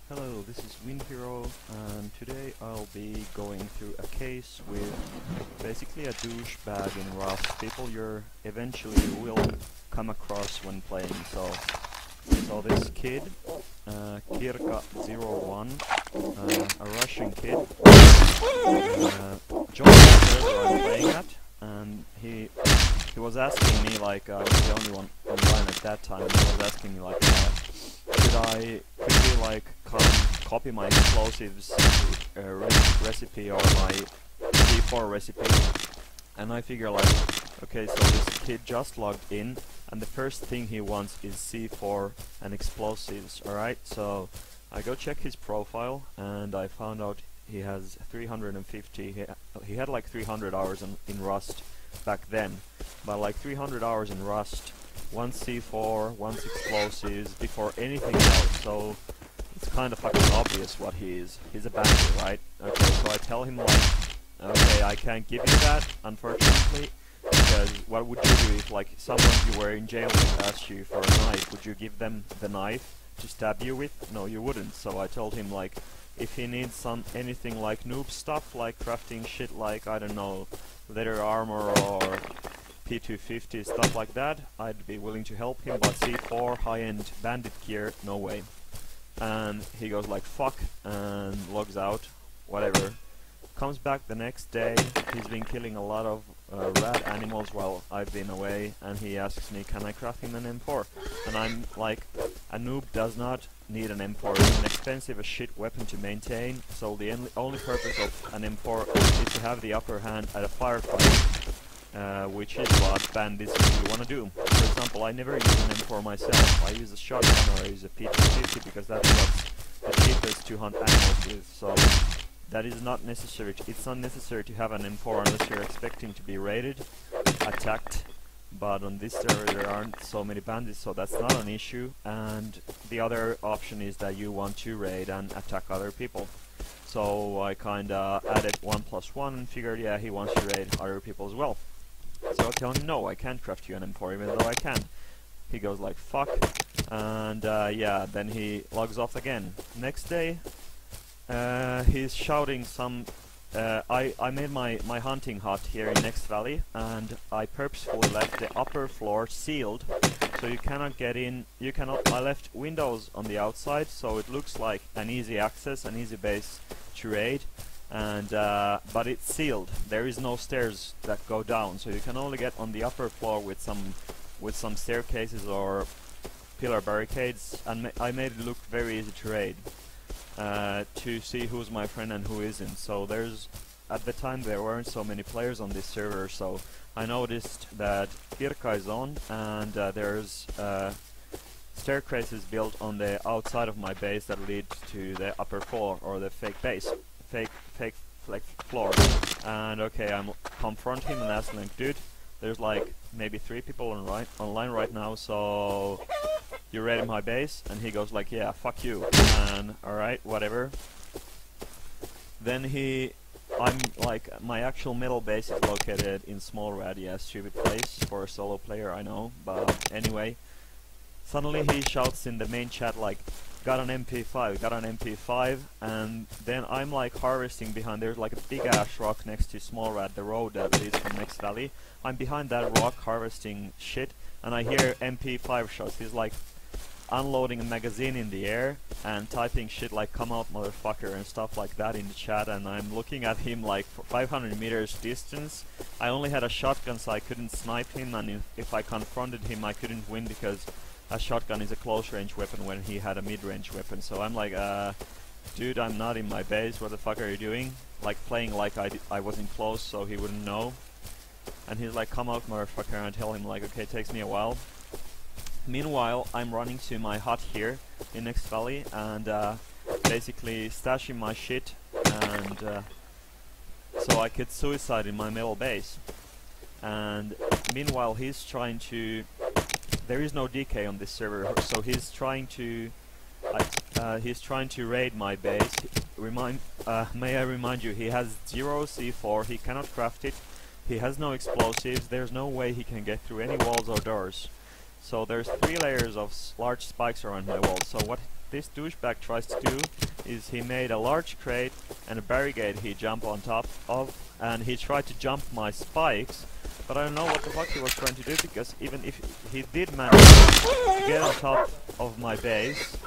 Hello, this is Wind Hero, and today I'll be going through a case with basically a douchebag in Rust, people you eventually will come across when playing. So this kid, Kirka01, a Russian kid, joined the server I'm playing at, and he was asking me, like, I was the only one online at that time, and he was asking me, like, could he, like, copy my explosives recipe or my C4 recipe? And I figure, like, okay, so this kid just logged in, and the first thing he wants is C4 and explosives, alright? So I go check his profile, and I found out he has 350, he had like 300 hours in Rust back then, but like 300 hours in Rust, one C4, one explosives, before anything else, so it's kind of fucking obvious what he is. He's a bandit, right? Okay, so I tell him, like, okay, I can't give you that, unfortunately, because what would you do if, like, someone you were in jail with asked you for a knife? Would you give them the knife to stab you with? No, you wouldn't. So I told him, like, if he needs anything like noob stuff, like crafting shit like, I don't know, leather armor or P250, stuff like that, I'd be willing to help him, but C4, high-end bandit gear, no way. And he goes like, fuck, and logs out, whatever. Comes back the next day, he's been killing a lot of rat animals while I've been away, and he asks me, can I craft him an M4? And I'm like, a noob does not need an M4, it's an expensive as shit weapon to maintain, so the only purpose of an M4 is to have the upper hand at a firefight, which is what bandits usually want to do. For example, I never use an M4 myself, I use a shotgun or I use a P250 because that's what's the cheapest to hunt animals with, so that is not necessary. It's not necessary to have an M4 unless you're expecting to be raided, attacked, but on this server there aren't so many bandits, so that's not an issue. And the other option is that you want to raid and attack other people. So I kinda added 1+1 and figured, yeah, he wants to raid other people as well. So I tell him, no, I can't craft you an M4 even though I can. He goes like, fuck, and yeah, then he logs off again. Next day, he's shouting some, I made my hunting hut here in Next Valley, and I purposefully left the upper floor sealed, so you cannot get in, I left windows on the outside, so it looks like an easy access, an easy base to raid, and, but it's sealed, there is no stairs that go down, so you can only get on the upper floor with some staircases or pillar barricades, and I made it look very easy to raid. To see who's my friend and who isn't. So at the time there weren't so many players on this server, so I noticed that Kirka is on, and there's staircases built on the outside of my base that lead to the upper floor, or the fake base, fake floor. And okay, I'm confront him and ask him, like, dude, there's like maybe 3 people online right now, so you raided my base? And he goes like, yeah, fuck you. And alright, whatever. Then I'm like, my actual middle base is located in Small Rad, yeah, stupid place for a solo player, I know, but anyway. Suddenly he shouts in the main chat like, got an MP5, and then I'm like harvesting behind, there's like a big ass rock next to Small Rad, the road that leads from Next Valley. I'm behind that rock harvesting shit, and I hear MP5 shots. He's like unloading a magazine in the air and typing shit like, come out motherfucker, and stuff like that in the chat, and I'm looking at him like for 500 meters distance. I only had a shotgun, so I couldn't snipe him, and if I confronted him I couldn't win because a shotgun is a close range weapon when he had a mid-range weapon. So I'm like, dude, I'm not in my base, what the fuck are you doing? Like playing like I wasn't close so he wouldn't know. And he's like, come out motherfucker, and I tell him like, okay, it takes me a while. Meanwhile, I'm running to my hut here in Next Valley and basically stashing my shit, and so I could suicide in my middle base. And meanwhile he's trying to, there is no DK on this server, so he's trying to raid my base. May I remind you, he has 0 C4, he cannot craft it, he has no explosives, there's no way he can get through any walls or doors. So there's 3 layers of large spikes around my wall. So this douchebag tries to do is he made a large crate and a barricade he jumped on top of, and he tried to jump my spikes, but I don't know what the fuck he was trying to do, because even if he did manage to get on top of my base,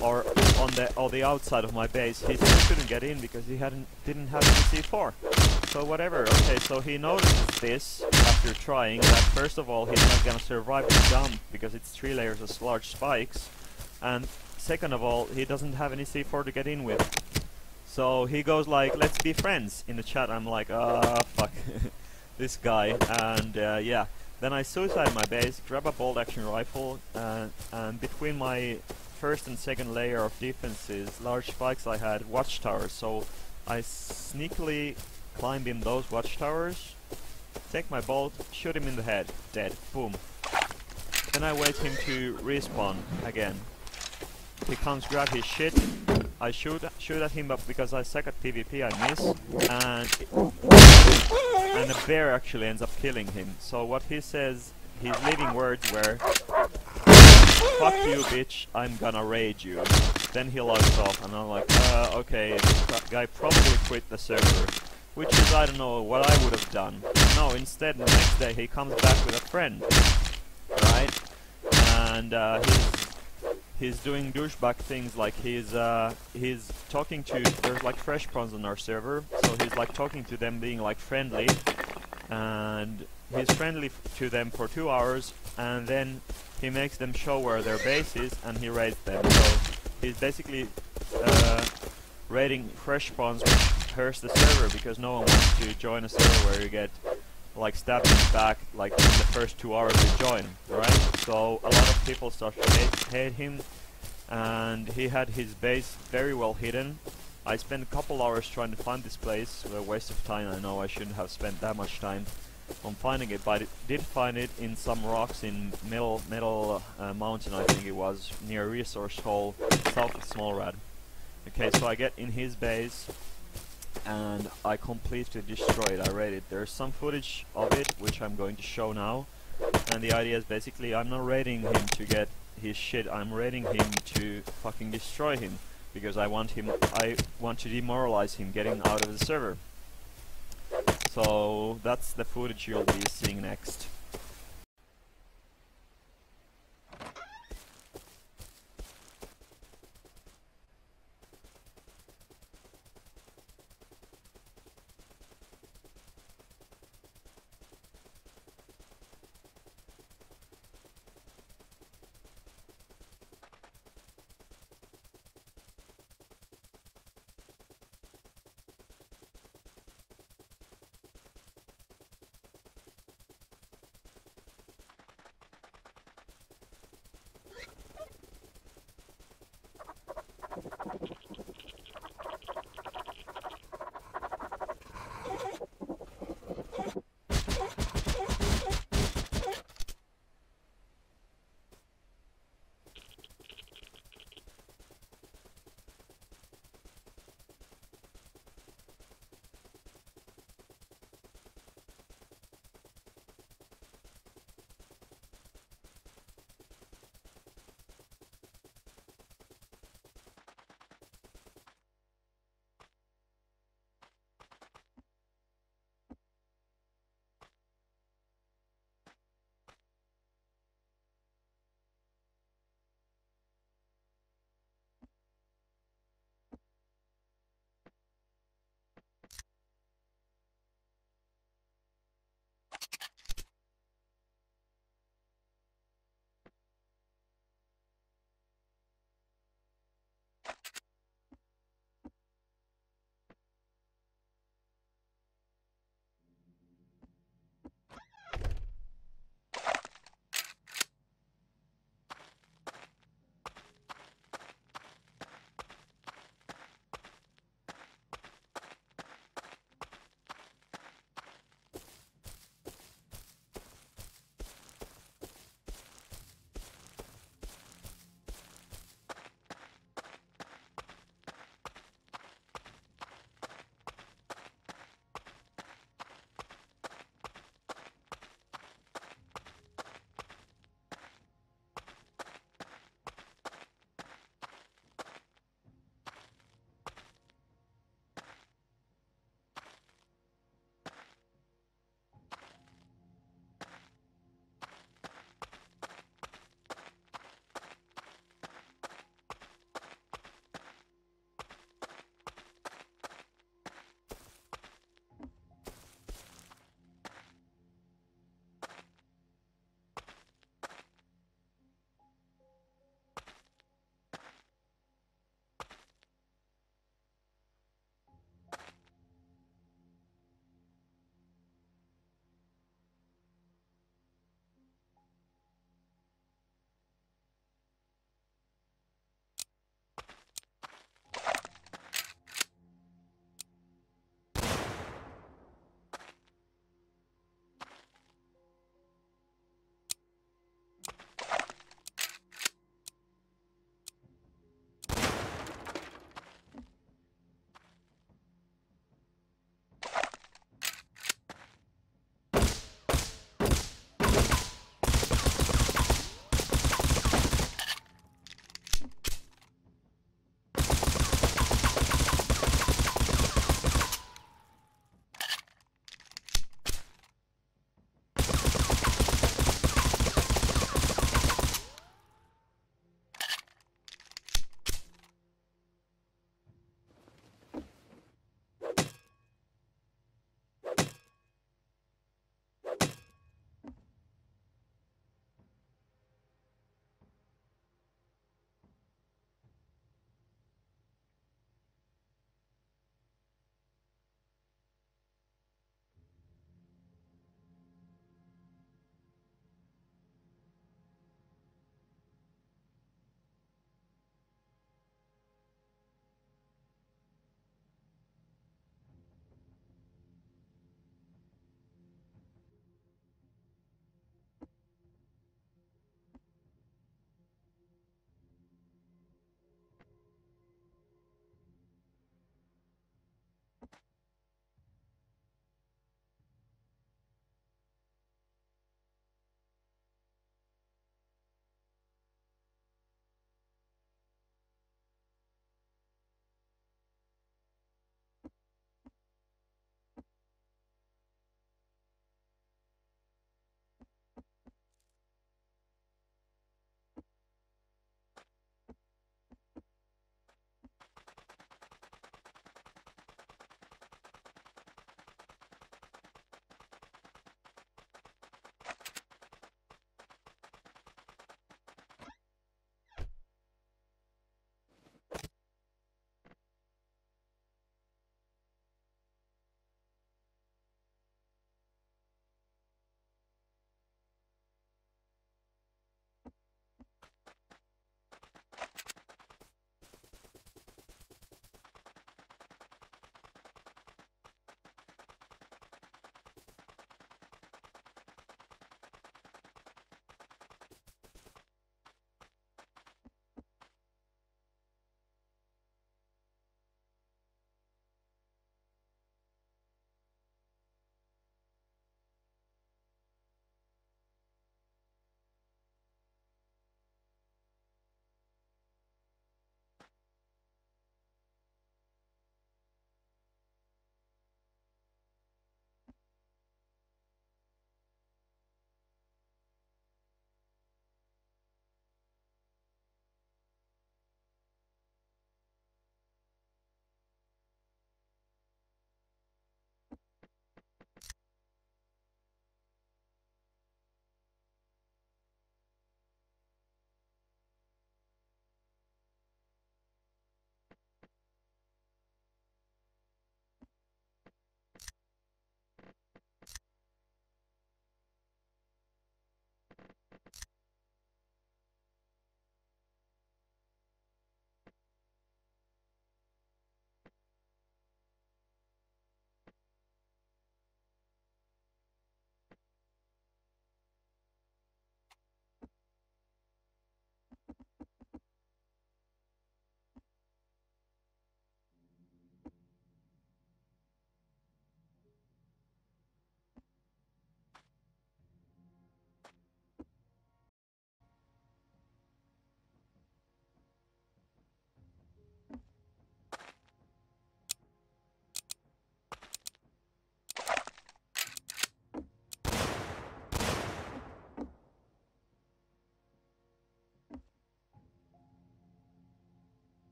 or on the outside of my base, he still couldn't get in because he didn't have any C4. So whatever. Okay, so he notices this after trying that first of all he's not gonna survive the jump because it's 3 layers of large spikes, and second of all he doesn't have any C4 to get in with. So he goes like, "Let's be friends" in the chat. I'm like, fuck, this guy, and yeah. Then I suicide my base, grab a bolt action rifle, and between my first and second layer of defenses, large spikes, I had watchtowers, so I sneakily climb in those watchtowers, take my bolt, shoot him in the head, dead, boom. Then I wait him to respawn again. He comes grab his shit, I shoot at him, but because I suck at PvP I miss, and a bear actually ends up killing him. So what he says, his leading words were, "Fuck you bitch, I'm gonna raid you." Then he logs off and I'm like, okay, this guy probably quit the server. Which is, I don't know what I would have done. No, instead the next day he comes back with a friend, right? And he's doing douchebag things, like he's talking to, there's like fresh pawns on our server, so he's like talking to them, being like friendly, and he's friendly to them for 2 hours, and then he makes them show where their base is and he raids them. So he's basically raiding fresh spawns, which hurts the server because no one wants to join a server where you get like stabbed in the back like in the first 2 hours you join, right? So a lot of people start to hate him, and he had his base very well hidden. I spent a couple hours trying to find this place, a waste of time. I know I shouldn't have spent that much time on finding it, but I did find it in some rocks in middle mountain, I think it was, near resource hole south of Smallrad. Okay, so I get in his base and I completely destroy it. I raid it. There's some footage of it which I'm going to show now, and the idea is basically I'm not raiding him to get his shit, I'm raiding him to fucking destroy him, because I want to demoralize him getting out of the server. So that's the footage you'll be seeing next.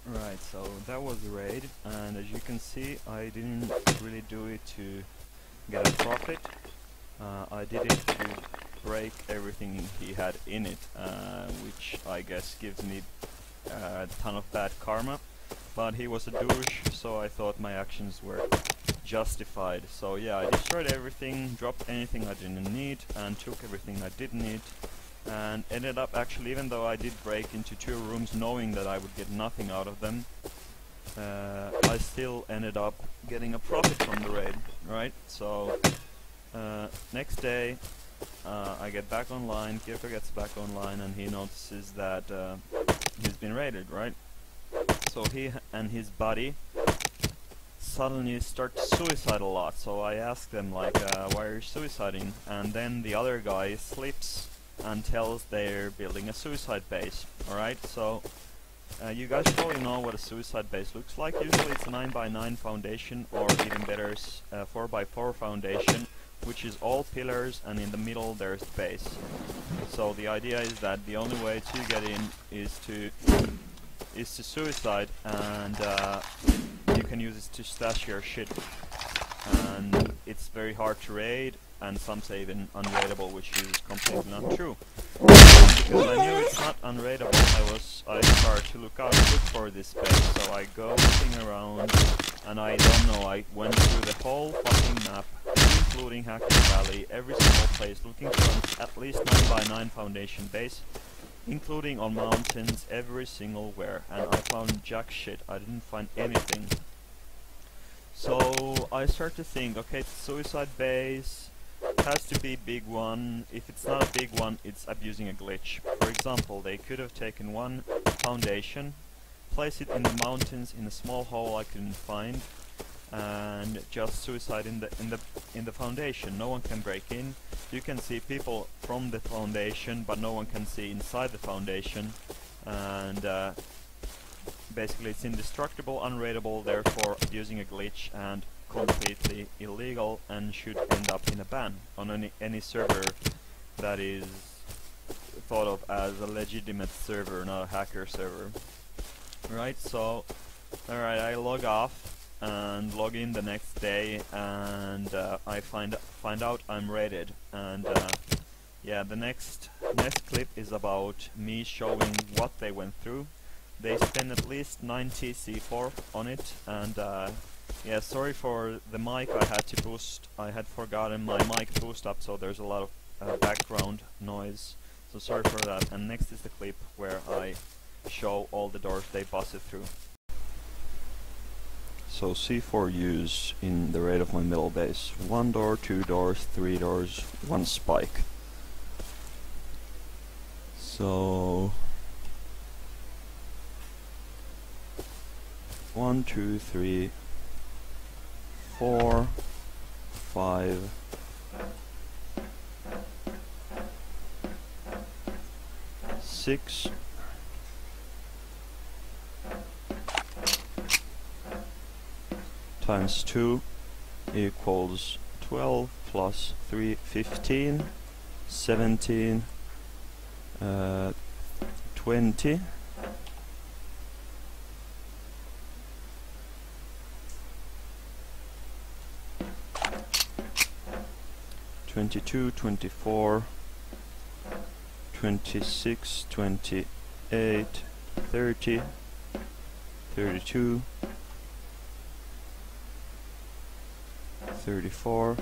Right, so that was the raid, and as you can see, I didn't really do it to get a profit. I did it to break everything he had in it, which I guess gives me a ton of bad karma. But he was a douche, so I thought my actions were justified. So yeah, I destroyed everything, dropped anything I didn't need, and took everything I did need. And ended up actually, even though I did break into 2 rooms knowing that I would get nothing out of them, I still ended up getting a profit from the raid, right? So next day I get back online, Kirko gets back online, and he notices that he's been raided, right? So he and his buddy suddenly start to suicide a lot, so I ask them like, why are you suiciding? And then the other guy slips and tells they're building a suicide base. Alright, so you guys probably know what a suicide base looks like. Usually it's a 9x9 foundation, or even better, 4x4 foundation, which is all pillars, and in the middle there's the base. So the idea is that the only way to get in is to suicide, and you can use it to stash your shit. And it's very hard to raid, and some say even unraidable, which is completely not true. Because I knew it's not unraidable, I started to look for this space. So I go looking around, and I don't know, I went through the whole fucking map, including Hacker Valley, every single place, looking for at least 9x9 foundation base, including on mountains, every single where, and I found jack shit. I didn't find anything. So I start to think, okay, it's a suicide base, it has to be a big one. If it's not a big one, it's abusing a glitch. For example, they could have taken one foundation, placed it in the mountains in a small hole I couldn't find, and just suicide in the foundation. No one can break in. You can see people from the foundation, but no one can see inside the foundation. And basically it's indestructible, unraidable, therefore abusing a glitch, and completely illegal, and should end up in a ban on any server that is thought of as a legitimate server, not a hacker server. Right, so alright, I log off and log in the next day, and I find out I'm raided. And yeah, the next clip is about me showing what they went through. They spent at least 90 C4 on it, and yeah, sorry for the mic I had to boost. I had forgotten my mic boost up, so there's a lot of background noise. So sorry for that. And next is the clip where I show all the doors they busted through. So C4 use in the raid of my middle base. 1 door, 2 doors, 3 doors, 1 spike. So 1, 2, 3, 4, 5, 6, times 2 equals 12 plus 3, 15, 17, 20, 22, 24, 26, 28, 30, 32, 34,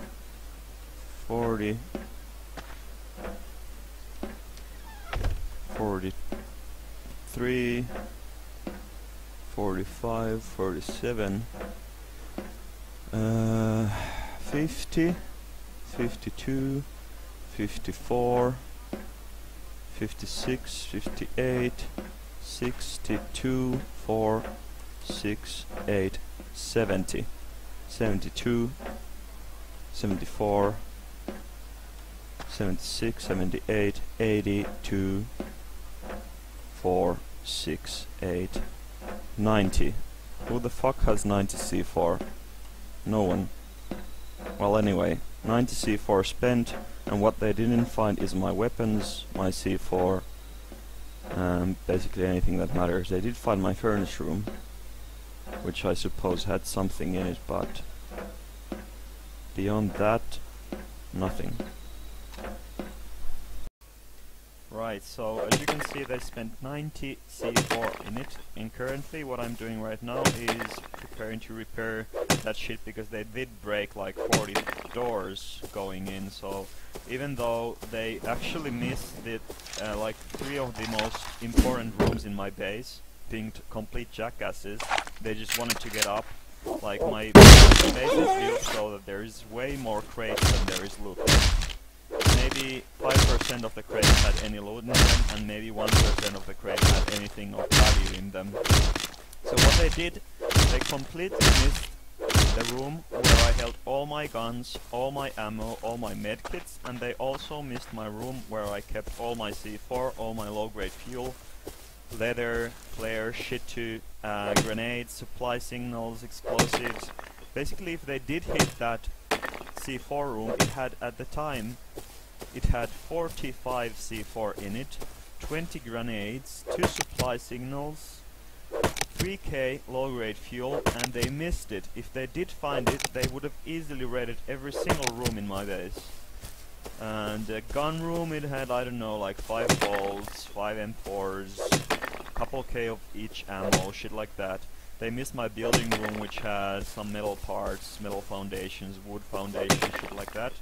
40, 43, 45, 47, 50, 52, 54, 56, 58, 62, 4, 6, 8, 70, 72, 74, 76, 78, 82, 4, 6, 8, 90. Who the fuck has 90 C4? No one. Well, anyway, 90 C4 spent, and what they didn't find is my weapons, my C4, Basically anything that matters. They did find my furnace room, which I suppose had something in it, but beyond that, nothing. Right, so as you can see, they spent 90 C4 in it, and currently what I'm doing right now is preparing to repair that shit, because they did break like 40 doors going in. So even though they actually missed it, like 3 of the most important rooms in my base, being complete jackasses, they just wanted to get up. Like, my base is built so that there is way more crates than there is loot. Maybe 5% of the crates had any loot in them, and maybe 1% of the crates had anything of value in them. So what they did, they completely missed the room where I held all my guns, all my ammo, all my medkits, and they also missed my room where I kept all my C4, all my low-grade fuel, leather, flares, shit to grenades, supply signals, explosives. Basically, if they did hit that C4 room, it had at the time, it had 45 C4 in it, 20 grenades, 2 supply signals, 3k low-grade fuel, and they missed it. If they did find it, they would have easily raided every single room in my base. And the gun room, it had, I don't know, like 5 bolts, 5 M4s, couple K of each ammo, shit like that. They missed my building room, which had some metal parts, metal foundations, wood foundations, shit like that.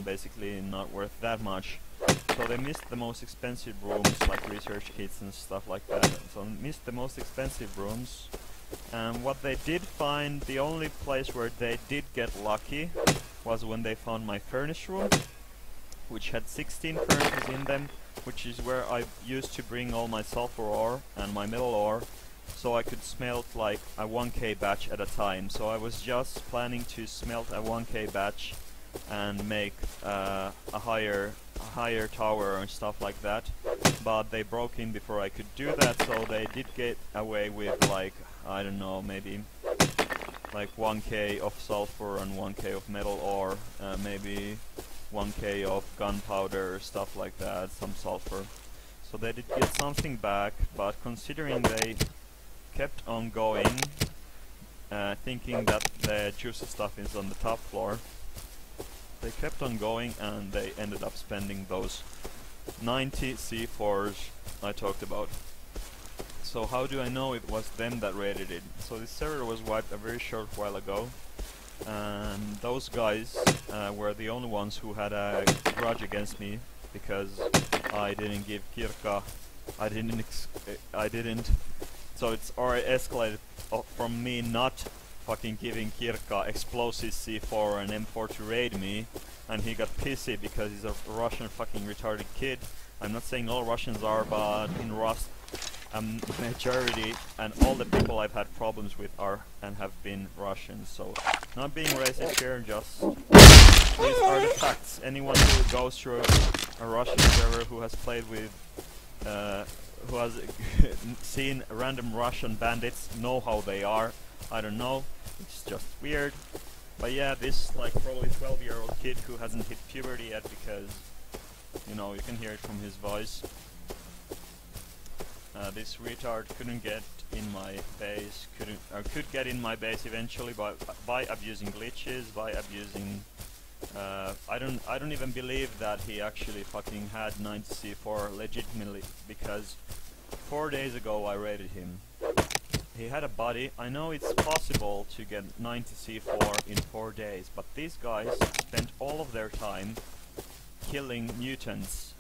Basically not worth that much. So they missed the most expensive rooms, like research kits and stuff like that. So missed the most expensive rooms. And what they did find, the only place where they did get lucky was when they found my furnace room, which had 16 furnaces in them, which is where I used to bring all my sulfur ore and my metal ore, so I could smelt like a 1k batch at a time. So I was just planning to smelt a 1k batch and make a higher tower and stuff like that, but they broke in before I could do that, so they did get away with, like, I don't know, maybe like 1k of sulfur and 1k of metal ore, maybe 1k of gunpowder, stuff like that, some sulfur. So they did get something back, but considering they kept on going, thinking that the juicy stuff is on the top floor, they kept on going, and they ended up spending those 90 C4s I talked about. So how do I know it was them that raided it? So this server was wiped a very short while ago, and those guys were the only ones who had a grudge against me, because I didn't give Kirka, I didn't, so it's already escalated from me not fucking giving Kirka explosives, C4 and M4 to raid me, and he got pissy because he's a Russian fucking retarded kid. I'm not saying all Russians are, but in Rust, majority and all the people I've had problems with are and have been Russians. So, not being racist here, just these are the facts. Anyone who goes through a Russian server, who has played with, who has seen random Russian bandits, know how they are. I don't know, it's just weird. But yeah, this like probably 12-year-old kid who hasn't hit puberty yet, because, you know, you can hear it from his voice. This retard couldn't get in my base, could get in my base eventually by abusing glitches, by abusing, I don't even believe that he actually fucking had 90 C4 legitimately, because 4 days ago I raided him. He had a body. I know it's possible to get 90 C4 in 4 days, but these guys spent all of their time killing mutants,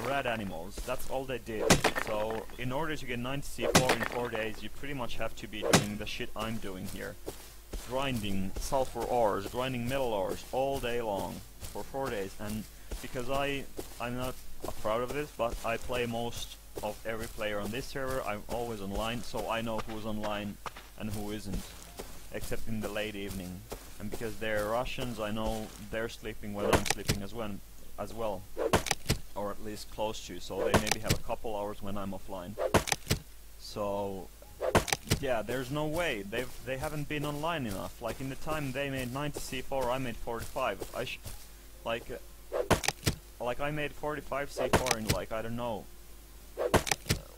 rat animals. That's all they did. So in order to get 90 C4 in 4 days, you pretty much have to be doing the shit I'm doing here. Grinding sulfur ores, grinding metal ores all day long for 4 days. And because I'm not proud of this, but I play most of every player on this server, I'm always online, so I know who's online and who isn't, except in the late evening. And because they're Russians, I know they're sleeping when I'm sleeping as well, or at least close to, so they maybe have a couple hours when I'm offline. So yeah, there's no way, they haven't been online enough. Like in the time they made 90 C4, I made 45. Like I made 45 C4 in, like, I don't know,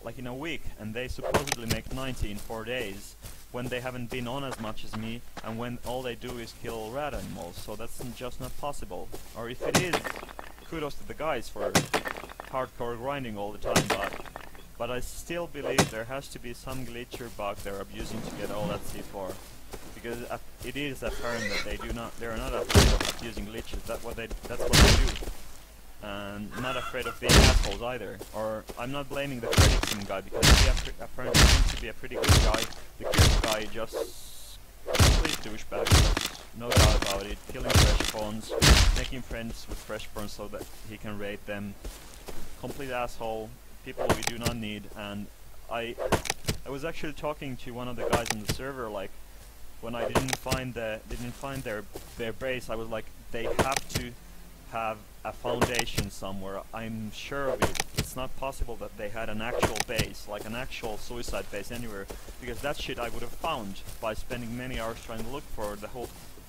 like in a week, and they supposedly make 90 in 4 days, when they haven't been on as much as me, and when all they do is kill rat animals. So that's just not possible. Or if it is, kudos to the guys for hardcore grinding all the time, but I still believe there has to be some glitch or bug they're abusing to get all that C4. Because it is apparent that they're not afraid of abusing glitches. That's what they do. And not afraid of being assholes either. Or I'm not blaming the Fredrickson guy, because he apparently seems to be a pretty good guy. The Kirk guy just complete douchebag, no doubt about it. Killing fresh pawns, making friends with fresh pawns so that he can raid them. Complete asshole. People we do not need. And I was actually talking to one of the guys on the server, like, when I didn't find their base, I was like, they have to have a foundation somewhere. I'm sure of it. It's not possible that they had an actual base, like an actual suicide base anywhere, because that shit I would have found by spending many hours trying to look for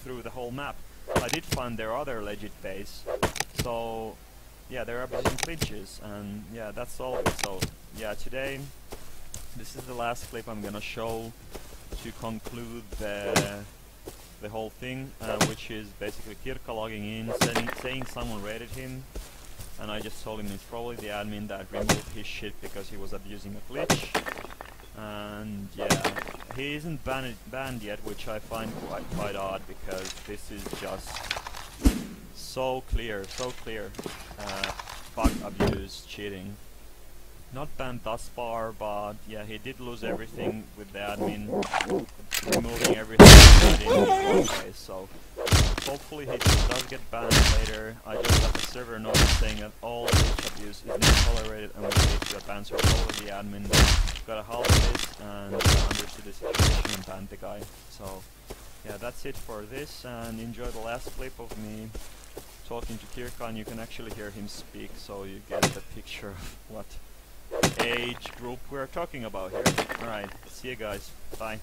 through the whole map. I did find their other legit base, so yeah, they're abusing glitches, and yeah, that's all of it. So yeah, today this is the last clip I'm gonna show to conclude the whole thing, which is basically Kirka logging in, saying someone raided him, and I just told him it's probably the admin that removed his shit because he was abusing a glitch. And yeah, he isn't banned yet, which I find quite odd, because this is just so clear, bug abuse, cheating. Not banned thus far, but yeah, he did lose everything with the admin removing everything in one way, so hopefully he does get banned later. I just got the server notice saying that all glitch abuse is not tolerated and will lead to a ban, so probably the admin got a hold of this and understood the situation and banned the guy. So yeah, that's it for this, and enjoy the last clip of me talking to Kirkan. You can actually hear him speak, so you get the picture of what age group we're talking about here. Alright, see you guys. Bye.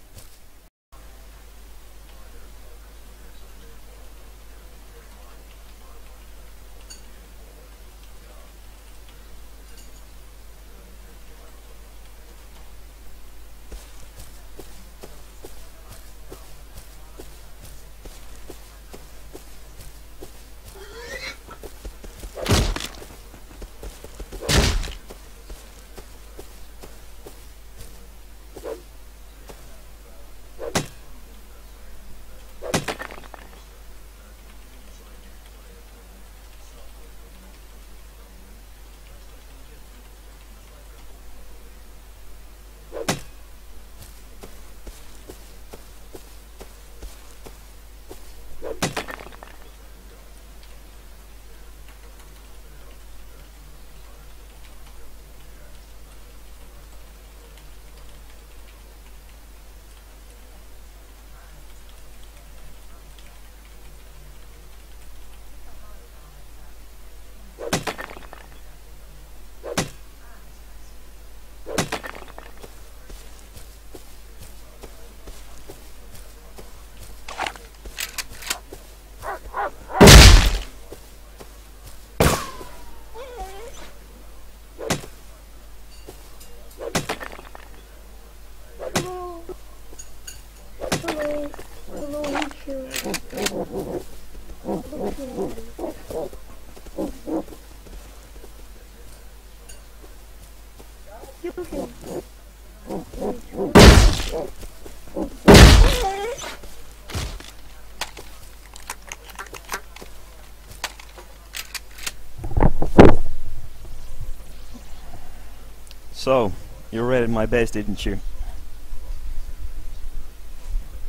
So, you raided my base, didn't you?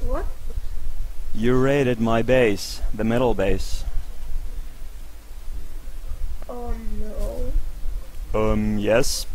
What? You raided my base, the metal base. Oh no. Yes.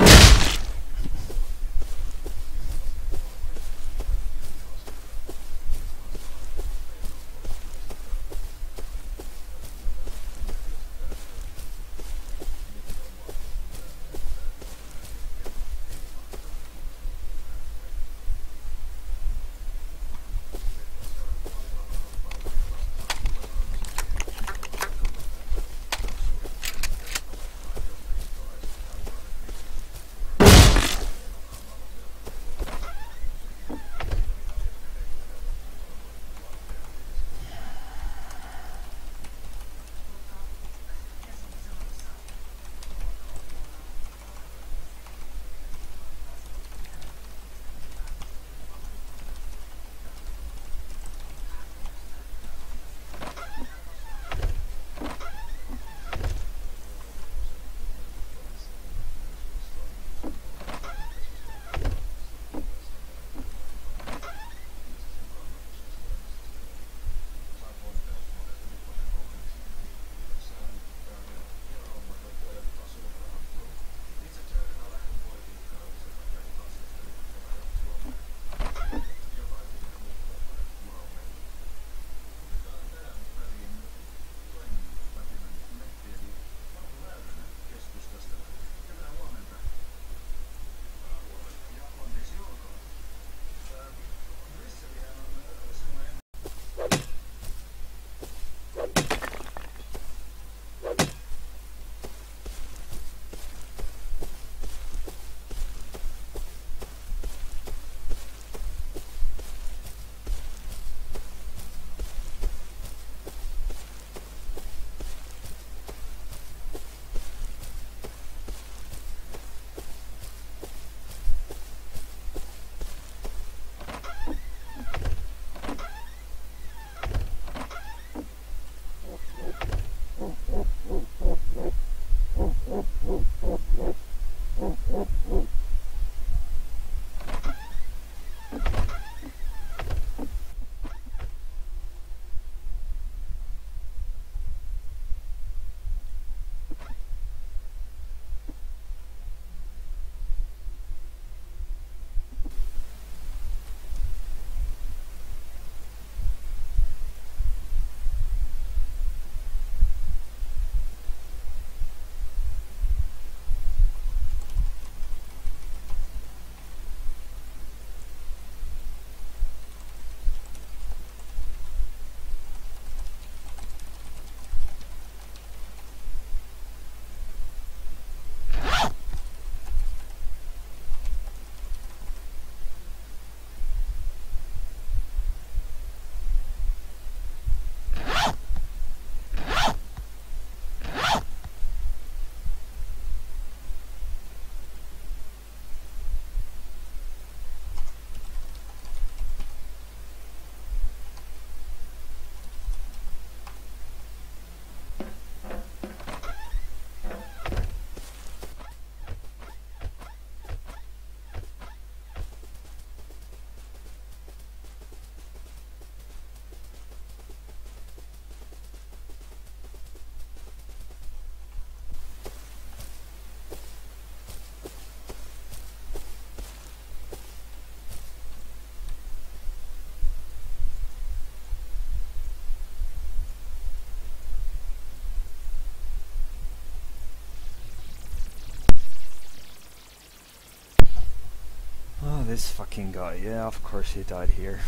Oh, this fucking guy. Yeah, of course he died here.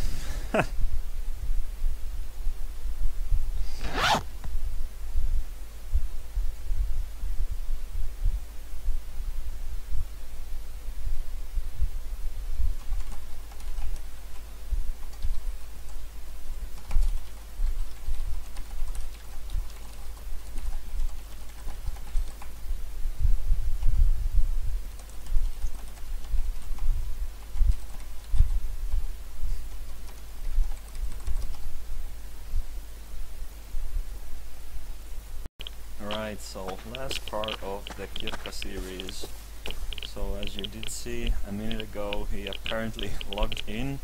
Alright, so last part of the Kirka series. So as you did see a minute ago, he apparently logged in,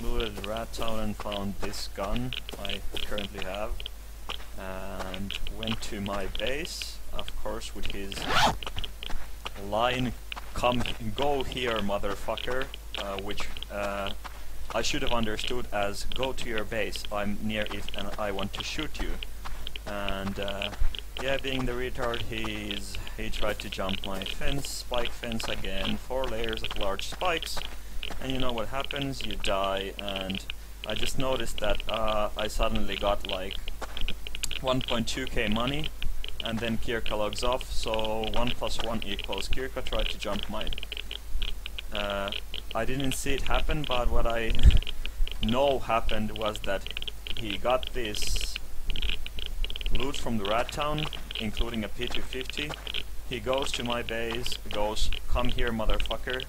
looted the rat town and found this gun I currently have, and went to my base, of course with his line, go here motherfucker, which I should have understood as go to your base, I'm near it and I want to shoot you. And yeah, being the retard he tried to jump my fence, spike fence again, 4 layers of large spikes, and you know what happens, you die. And I just noticed that I suddenly got like 1.2k money, and then Kirka logs off, so 1 plus 1 equals Kirka tried to jump my... I didn't see it happen, but what I know happened was that he got this loot from the rat town, including a P250. He goes to my base, goes, come here motherfucker,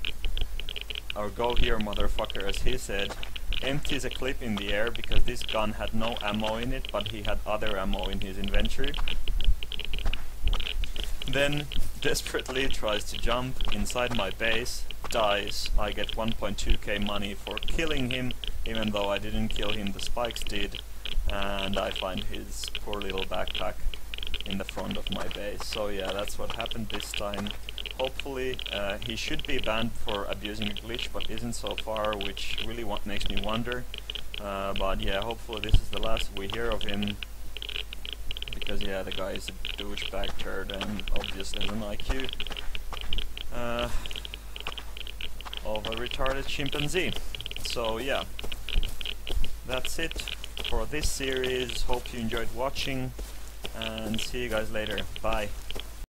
or go here motherfucker as he said, empties a clip in the air because this gun had no ammo in it, but he had other ammo in his inventory. Then desperately tries to jump inside my base, dies. I get 1.2k money for killing him, even though I didn't kill him, the spikes did. And I find his poor little backpack in the front of my base. So yeah, that's what happened this time. Hopefully he should be banned for abusing a glitch, but isn't so far, which really makes me wonder. But yeah, hopefully this is the last we hear of him, because yeah, the guy is a douchebag turd and obviously has an IQ of a retarded chimpanzee. So yeah, that's it for this series. Hope you enjoyed watching, and see you guys later. Bye.